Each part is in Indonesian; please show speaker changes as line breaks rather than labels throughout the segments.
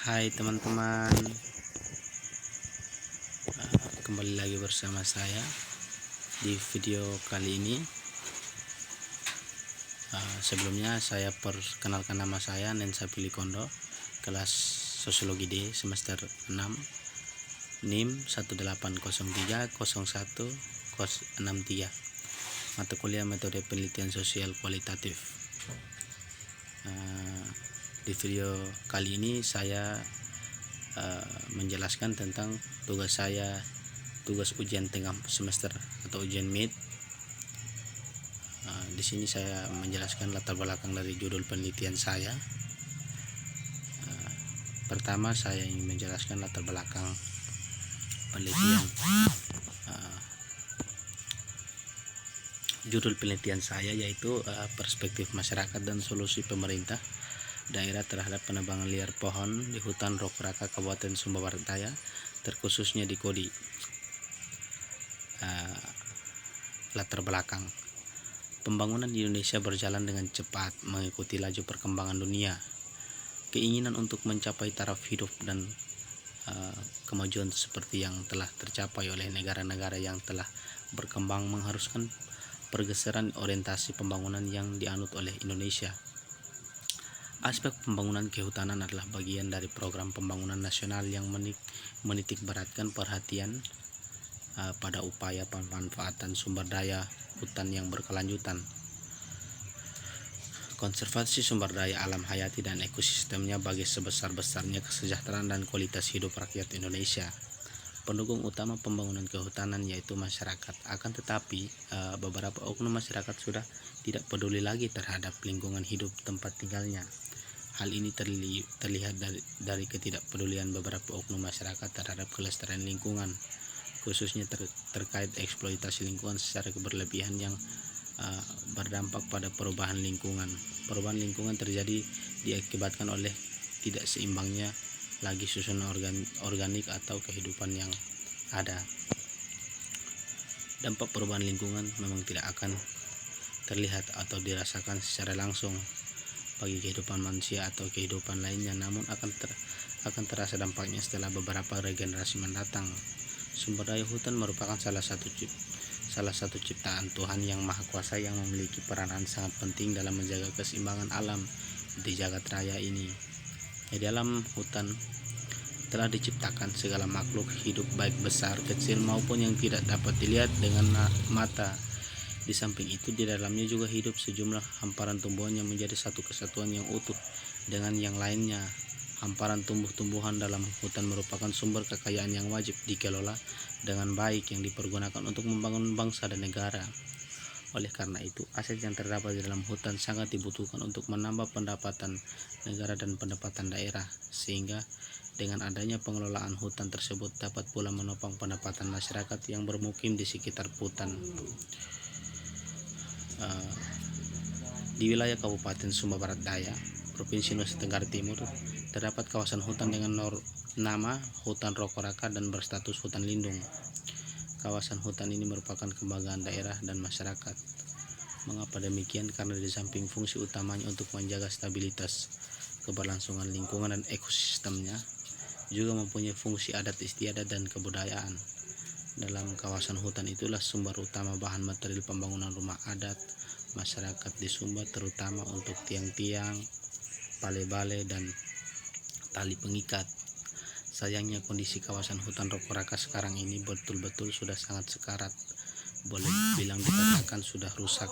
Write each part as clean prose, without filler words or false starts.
Hai teman-teman, kembali lagi bersama saya di video kali ini. Sebelumnya saya perkenalkan, nama saya Nensa Pilih Kondo, kelas Sosiologi D semester 6, NIM 18030101063, mata kuliah metode penelitian sosial kualitatif. Di video kali ini saya menjelaskan tentang tugas ujian tengah semester atau ujian mid. Di sini saya menjelaskan latar belakang dari judul penelitian saya. Pertama, saya ingin menjelaskan latar belakang penelitian. Judul penelitian saya yaitu perspektif masyarakat dan solusi pemerintah daerah terhadap penebangan liar pohon di hutan Rokraka Kabupaten Sumba Barat Daya, terkhususnya di Kodi. Latar belakang: pembangunan di Indonesia berjalan dengan cepat mengikuti laju perkembangan dunia. Keinginan untuk mencapai taraf hidup dan kemajuan seperti yang telah tercapai oleh negara-negara yang telah berkembang mengharuskan pergeseran orientasi pembangunan yang dianut oleh Indonesia. Aspek pembangunan kehutanan adalah bagian dari program pembangunan nasional yang menitik beratkan perhatian pada upaya pemanfaatan sumber daya hutan yang berkelanjutan, konservasi sumber daya alam hayati dan ekosistemnya bagi sebesar-besarnya kesejahteraan dan kualitas hidup rakyat Indonesia. Pendukung utama pembangunan kehutanan yaitu masyarakat. Akan tetapi beberapa oknum masyarakat sudah tidak peduli lagi terhadap lingkungan hidup tempat tinggalnya. Hal ini terlihat dari ketidakpedulian beberapa oknum masyarakat terhadap kelestarian lingkungan, khususnya terkait eksploitasi lingkungan secara berlebihan yang berdampak pada perubahan lingkungan. Perubahan lingkungan terjadi diakibatkan oleh tidak seimbangnya lagi susunan organik atau kehidupan yang ada. Dampak perubahan lingkungan memang tidak akan terlihat atau dirasakan secara langsung bagi kehidupan manusia atau kehidupan lainnya, namun akan terasa dampaknya setelah beberapa regenerasi mendatang. Sumber daya hutan merupakan salah satu ciptaan Tuhan yang Maha Kuasa yang memiliki peranan sangat penting dalam menjaga keseimbangan alam di jagat raya ini. Di dalam hutan telah diciptakan segala makhluk hidup, baik besar, kecil maupun yang tidak dapat dilihat dengan mata. Di samping itu, di dalamnya juga hidup sejumlah hamparan tumbuhan yang menjadi satu kesatuan yang utuh dengan yang lainnya. Hamparan tumbuh-tumbuhan dalam hutan merupakan sumber kekayaan yang wajib dikelola dengan baik yang dipergunakan untuk membangun bangsa dan negara. Oleh karena itu, aset yang terdapat di dalam hutan sangat dibutuhkan untuk menambah pendapatan negara dan pendapatan daerah, sehingga dengan adanya pengelolaan hutan tersebut dapat pula menopang pendapatan masyarakat yang bermukim di sekitar hutan. Di wilayah Kabupaten Sumba Barat Daya, Provinsi Nusa Tenggara Timur, terdapat kawasan hutan dengan nama Hutan Rokraka dan berstatus hutan lindung. Kawasan hutan ini merupakan kebanggaan daerah dan masyarakat. Mengapa demikian? Karena di samping fungsi utamanya untuk menjaga stabilitas keberlangsungan lingkungan dan ekosistemnya, juga mempunyai fungsi adat istiadat dan kebudayaan. Dalam kawasan hutan itulah sumber utama bahan material pembangunan rumah adat masyarakat di Sumba, terutama untuk tiang-tiang, bale-bale, dan tali pengikat. Sayangnya kondisi kawasan hutan Rokraka sekarang ini betul-betul sudah sangat sekarat, boleh dibilang dikatakan sudah rusak,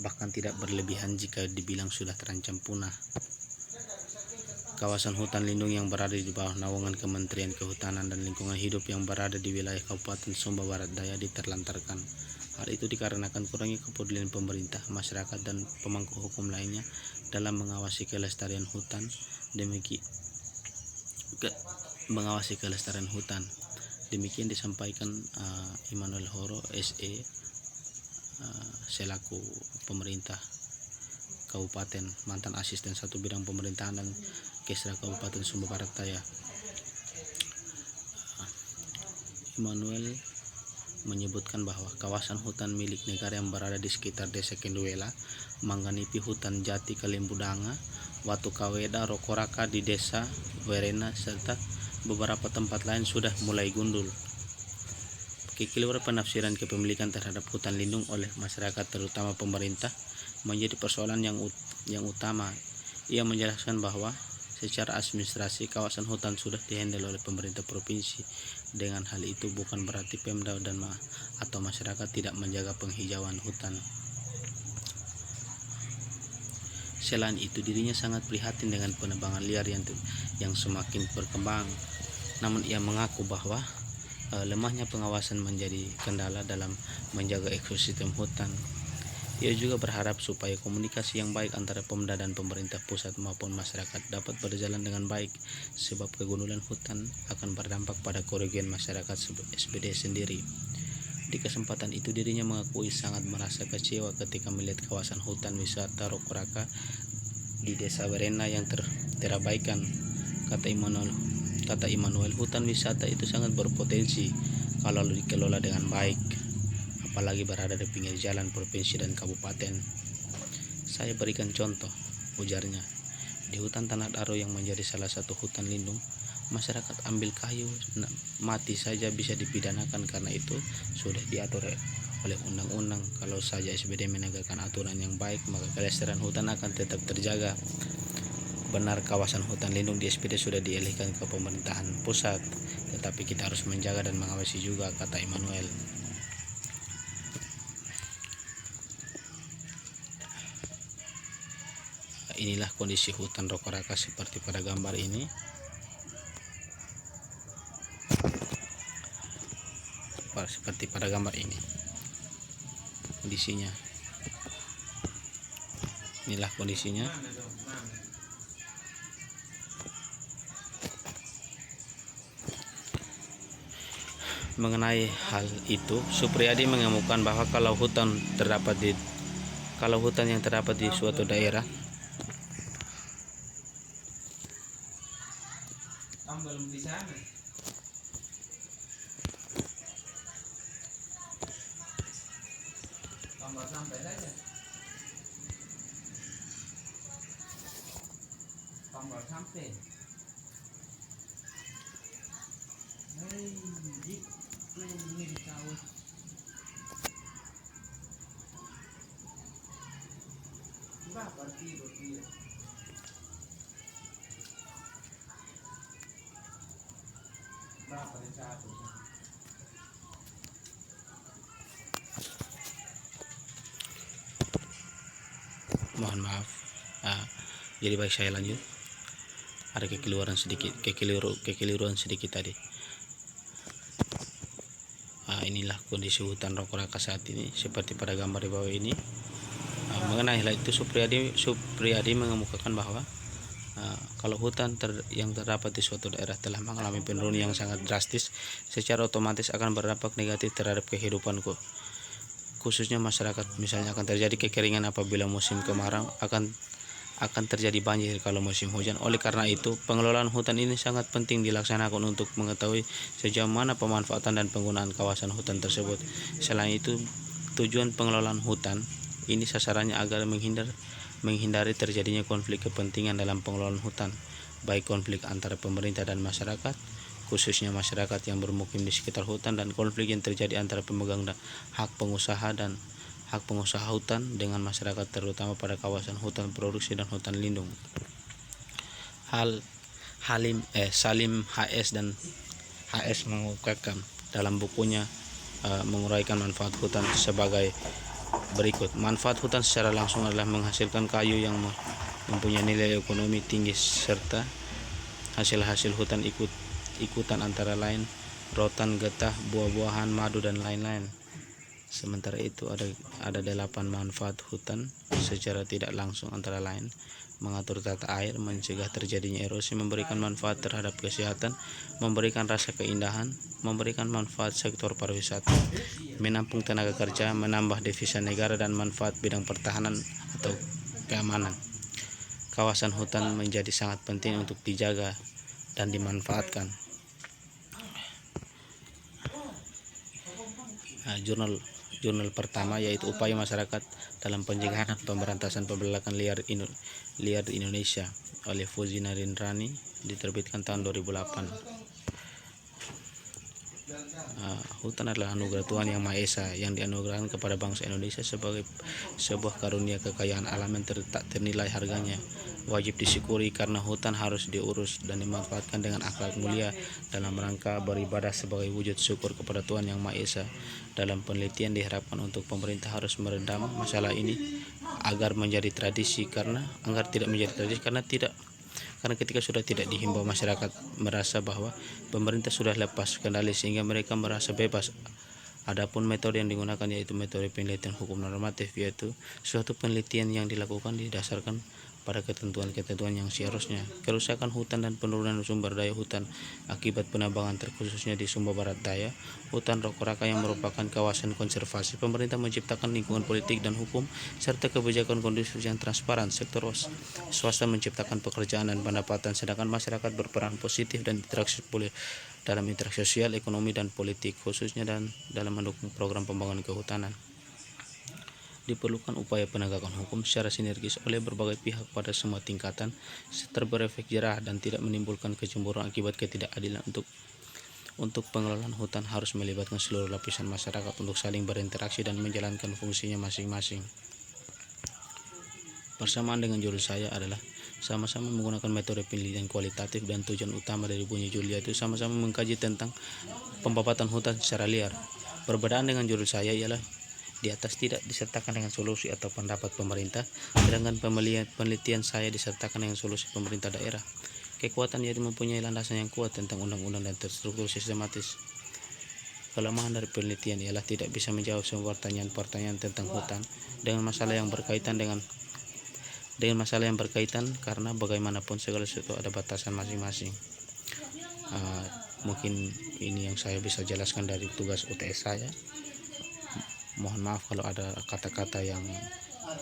bahkan tidak berlebihan jika dibilang sudah terancam punah. Kawasan hutan lindung yang berada di bawah naungan Kementerian Kehutanan dan Lingkungan Hidup yang berada di wilayah Kabupaten Sumba Barat Daya diterlantarkan. Hal itu dikarenakan kurangnya kepedulian pemerintah, masyarakat, dan pemangku hukum lainnya dalam mengawasi kelestarian hutan. Demikian disampaikan Immanuel Horo SE selaku pemerintah Kabupaten, mantan asisten 1 bidang pemerintahan dan Kesra Kabupaten Sumba Barat Daya. Immanuel menyebutkan bahwa kawasan hutan milik negara yang berada di sekitar Desa Kenduela, Mangganipi, Hutan Jati Kalembudanga, Watu Kaweda, Rokoraka di Desa Werena, serta beberapa tempat lain sudah mulai gundul. Kekeliruan penafsiran kepemilikan terhadap hutan lindung oleh masyarakat terutama pemerintah menjadi persoalan yang utama. Ia menjelaskan bahwa secara administrasi kawasan hutan sudah dihandle oleh pemerintah provinsi. Dengan hal itu bukan berarti Pemda atau masyarakat tidak menjaga penghijauan hutan. Selain itu, dirinya sangat prihatin dengan penebangan liar yang semakin berkembang. Namun ia mengaku bahwa lemahnya pengawasan menjadi kendala dalam menjaga ekosistem hutan. Ia juga berharap supaya komunikasi yang baik antara Pemda dan pemerintah pusat maupun masyarakat dapat berjalan dengan baik, sebab kegundulan hutan akan berdampak pada kerugian masyarakat SPD sendiri. Di kesempatan itu dirinya mengakui sangat merasa kecewa ketika melihat kawasan hutan wisata Rokoraka di Desa Werena yang terabaikan. Kata Immanuel, hutan wisata itu sangat berpotensi kalau dikelola dengan baik, apalagi berada di pinggir jalan provinsi dan kabupaten. Saya berikan contoh, ujarnya. Di hutan Tanah Daro yang menjadi salah satu hutan lindung, masyarakat ambil kayu mati saja bisa dipidanakan karena itu sudah diatur oleh undang-undang. Kalau saja SPD menegakkan aturan yang baik, maka kelestarian hutan akan tetap terjaga. Benar, kawasan hutan lindung di SPD sudah dialihkan ke pemerintahan pusat, tetapi kita harus menjaga dan mengawasi juga, kata Immanuel. Inilah kondisi hutan Rokoraka seperti pada gambar ini. Seperti pada gambar ini kondisinya. Inilah kondisinya. Mengenai hal itu, Supriyadi mengemukakan bahwa kalau hutan yang terdapat di suatu daerah mohon maaf. Jadi baik, saya lanjut. Ada kekeliruan sedikit tadi. Inilah kondisi hutan Rokoraka saat ini seperti pada gambar di bawah ini. Mengenai hal itu, Supriyadi mengemukakan bahwa kalau hutan yang terdapat di suatu daerah telah mengalami penurunan yang sangat drastis, secara otomatis akan berdampak negatif terhadap kehidupan khususnya masyarakat. Misalnya akan terjadi kekeringan apabila musim kemarau, akan terjadi banjir kalau musim hujan. Oleh karena itu, pengelolaan hutan ini sangat penting dilaksanakan untuk mengetahui sejauh mana pemanfaatan dan penggunaan kawasan hutan tersebut. Selain itu, tujuan pengelolaan hutan ini sasarannya agar menghindari terjadinya konflik kepentingan dalam pengelolaan hutan, baik konflik antara pemerintah dan masyarakat, khususnya masyarakat yang bermukim di sekitar hutan, dan konflik yang terjadi antara pemegang hak pengusaha hutan dengan masyarakat terutama pada kawasan hutan produksi dan hutan lindung. Salim HS dan HS mengungkapkan dalam bukunya menguraikan manfaat hutan sebagai berikut. Manfaat hutan secara langsung adalah menghasilkan kayu yang mempunyai nilai ekonomi tinggi, serta hasil-hasil hutan ikutan antara lain rotan, getah, buah-buahan, madu, dan lain-lain. Sementara itu ada 8 manfaat hutan secara tidak langsung, antara lain mengatur tata air, mencegah terjadinya erosi, memberikan manfaat terhadap kesehatan, memberikan rasa keindahan, memberikan manfaat sektor pariwisata, menampung tenaga kerja, menambah devisa negara, dan manfaat bidang pertahanan atau keamanan. Kawasan hutan menjadi sangat penting untuk dijaga dan dimanfaatkan. jurnal pertama, yaitu upaya masyarakat dalam pencegahan dan pemberantasan pembelakan liar di Indonesia oleh Fuji Narindrani, diterbitkan tahun 2008. Hutan adalah anugerah Tuhan Yang Maha Esa yang dianugerahkan kepada bangsa Indonesia sebagai sebuah karunia kekayaan alam yang tak ternilai harganya. Wajib disyukuri karena hutan harus diurus dan dimanfaatkan dengan akhlak mulia dalam rangka beribadah sebagai wujud syukur kepada Tuhan Yang Maha Esa. Dalam penelitian diharapkan untuk pemerintah harus meredam masalah ini agar tidak menjadi tradisi karena ketika sudah tidak dihimbau, masyarakat merasa bahwa pemerintah sudah lepas kendali sehingga mereka merasa bebas. Adapun metode yang digunakan yaitu metode penelitian hukum normatif, yaitu suatu penelitian yang dilakukan didasarkan pada ketentuan-ketentuan yang seharusnya. Kerusakan hutan dan penurunan sumber daya hutan akibat penambangan terkhususnya di Sumba Barat Daya, hutan Rokok Raka yang merupakan kawasan konservasi. Pemerintah menciptakan lingkungan politik dan hukum serta kebijakan kondusif yang transparan. Sektor swasta menciptakan pekerjaan dan pendapatan, sedangkan masyarakat berperan positif dan dalam interaksi sosial, ekonomi, dan politik, khususnya dalam mendukung program pembangunan kehutanan. Diperlukan upaya penegakan hukum secara sinergis oleh berbagai pihak pada semua tingkatan serta berefek jerah dan tidak menimbulkan kecemburuan akibat ketidakadilan. Untuk pengelolaan hutan harus melibatkan seluruh lapisan masyarakat untuk saling berinteraksi dan menjalankan fungsinya masing-masing. Persamaan dengan judul saya adalah sama-sama menggunakan metode penelitian kualitatif, dan tujuan utama dari bunyi judul yaitu sama-sama mengkaji tentang pembabatan hutan secara liar. Perbedaan dengan judul saya ialah di atas tidak disertakan dengan solusi atau pendapat pemerintah, sedangkan penelitian saya disertakan dengan solusi pemerintah daerah. Kekuatan yaitu mempunyai landasan yang kuat tentang undang-undang dan terstruktur sistematis. Kelemahan dari penelitian ialah tidak bisa menjawab semua pertanyaan-pertanyaan tentang hutan dengan masalah yang berkaitan karena bagaimanapun segala sesuatu ada batasan masing-masing. Mungkin ini yang saya bisa jelaskan dari tugas UTS saya. Mohon maaf kalau ada kata-kata yang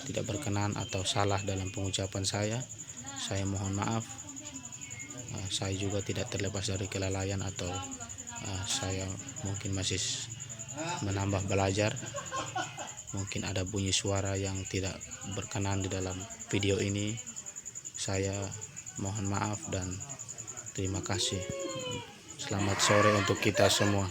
tidak berkenan atau salah dalam pengucapan saya mohon maaf. Saya juga tidak terlepas dari kelalaian atau saya mungkin masih menambah belajar. Mungkin ada bunyi suara yang tidak berkenan di dalam video ini. Saya mohon maaf dan terima kasih. Selamat sore untuk kita semua.